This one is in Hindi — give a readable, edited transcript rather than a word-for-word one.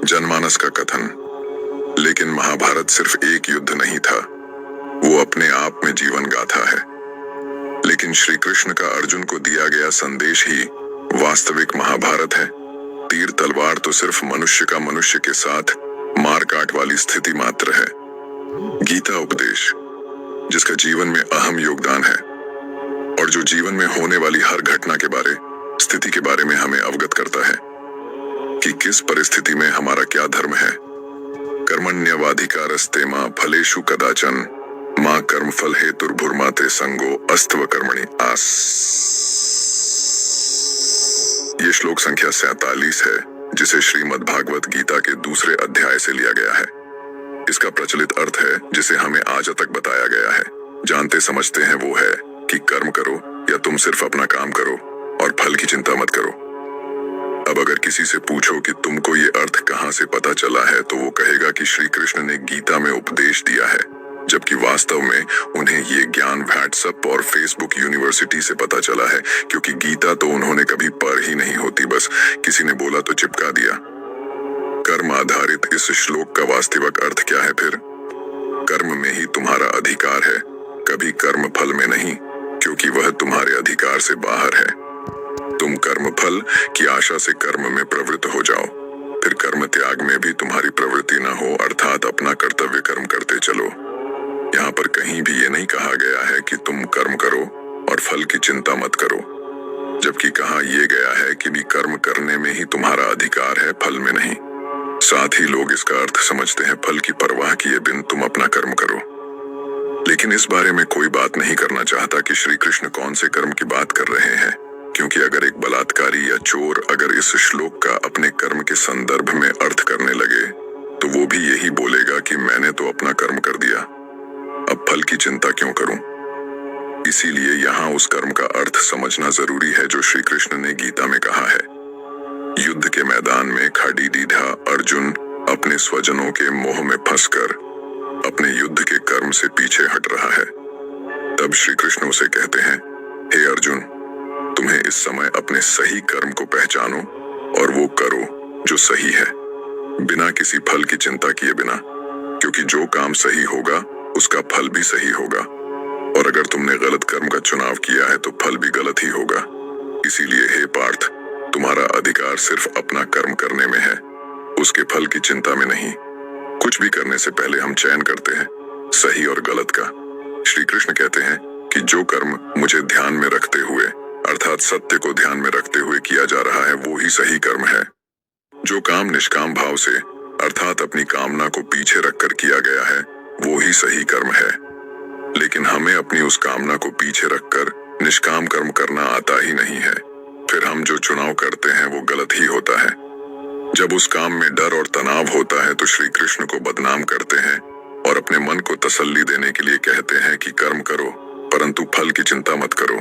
जनमानस का कथन। लेकिन महाभारत सिर्फ एक युद्ध नहीं था, वो अपने आप में जीवन गाथा है। लेकिन श्री कृष्ण का अर्जुन को दिया गया संदेश ही वास्तविक महाभारत है। तीर तलवार तो सिर्फ मनुष्य का मनुष्य के साथ मार काट वाली स्थिति मात्र है। गीता उपदेश, जिसका जीवन में अहम योगदान है और जो जीवन में होने वाली हर घटना के बारे, स्थिति के बारे में हमें अवगत करता है कि किस परिस्थिति में हमारा क्या धर्म है। कर्मण्यवाधिकारस्ते मां फलेषु कदाचन मां कर्मफल हेतुर्भुर्माते संगो अस्तव कर्मणि आस। ये श्लोक संख्या 47 है, जिसे श्रीमद् भागवत गीता के दूसरे अध्याय से लिया गया है। इसका प्रचलित अर्थ है, जिसे हमें आज तक बताया गया है, जानते समझते हैं, वो है कि कर्म करो या तुम सिर्फ अपना काम करो और फल की चिंता मत करो। अब अगर किसी से पूछो कि तुमको ये अर्थ कहां से पता चला है, तो वो कहेगा कि श्री कृष्ण ने गीता में उपदेश दिया है, जबकि वास्तव में उन्हें ये ज्ञान व्हाट्सएप और फेसबुक यूनिवर्सिटी से पता चला है, क्योंकि गीता तो उन्होंने कभी पढ़ ही नहीं होती, बस किसी ने बोला तो चिपका दिया। कर्म आधारित इस श्लोक का वास्तविक अर्थ क्या है फिर? कर्म में ही तुम्हारा अधिकार है, कभी कर्म फल में नहीं, क्योंकि वह तुम्हारे अधिकार से बाहर है। तुम कर्म फल की आशा से कर्म में प्रवृत्त हो जाओ, फिर कर्म त्याग में भी तुम्हारी प्रवृत्ति न हो, अर्थात अपना कर्तव्य कर्म करते चलो। यहाँ पर कहीं भी ये नहीं कहा गया है कि तुम कर्म करो और फल की चिंता मत करो, जबकि कहा यह गया है कि भी कर्म करने में ही तुम्हारा अधिकार है, फल में नहीं। साथ ही लोग इसका अर्थ समझते हैं फल की परवाह किए बिन तुम अपना कर्म करो। लेकिन इस बारे में कोई बात नहीं करना चाहता कि श्री कृष्ण कौन से कर्म की बात कर रहे हैं, क्योंकि अगर एक बलात्कारी या चोर अगर इस श्लोक का अपने कर्म के संदर्भ में अर्थ करने लगे, तो वो भी यही बोलेगा कि मैंने तो अपना कर्म कर दिया, अब फल की चिंता क्यों करूं। इसीलिए यहाँ उस कर्म का अर्थ समझना जरूरी है जो श्री कृष्ण ने गीता में कहा है। युद्ध के मैदान में खाड़ी दीधा अर्जुन अपने स्वजनों के मोह में फंसकर अपने युद्ध के कर्म से पीछे हट रहा है। तब श्री कृष्ण उसे कहते हैं, हे अर्जुन, तुम्हें इस समय अपने सही कर्म को पहचानो और वो करो जो सही है, बिना किसी फल की चिंता किए बिना, क्योंकि जो काम सही होगा उसका फल भी सही होगा, और अगर तुमने गलत कर्म का चुनाव किया है तो फल भी गलत ही होगा। इसीलिए हे पार्थ, तुम्हारा अधिकार सिर्फ अपना कर्म करने में है, उसके फल की चिंता में नहीं। कुछ भी करने से पहले हम चयन करते हैं सही और गलत का। श्री कृष्ण कहते हैं कि जो कर्म मुझे ध्यान में रखते हुए, अर्थात सत्य को ध्यान में रखते हुए किया जा रहा है, वो ही सही कर्म है। जो काम निष्काम भाव से, अर्थात अपनी कामना को पीछे रखकर किया गया है, वो ही सही कर्म है। लेकिन हमें अपनी उस कामना को पीछे रखकर निष्काम कर्म करना आता ही नहीं है, फिर हम जो चुनाव करते हैं वो गलत ही होता है। जब उस काम में डर और तनाव होता है तो श्री कृष्ण को बदनाम करते हैं और अपने मन को तसल्ली देने के लिए कहते हैं कि कर्म करो, परंतु फल की चिंता मत करो।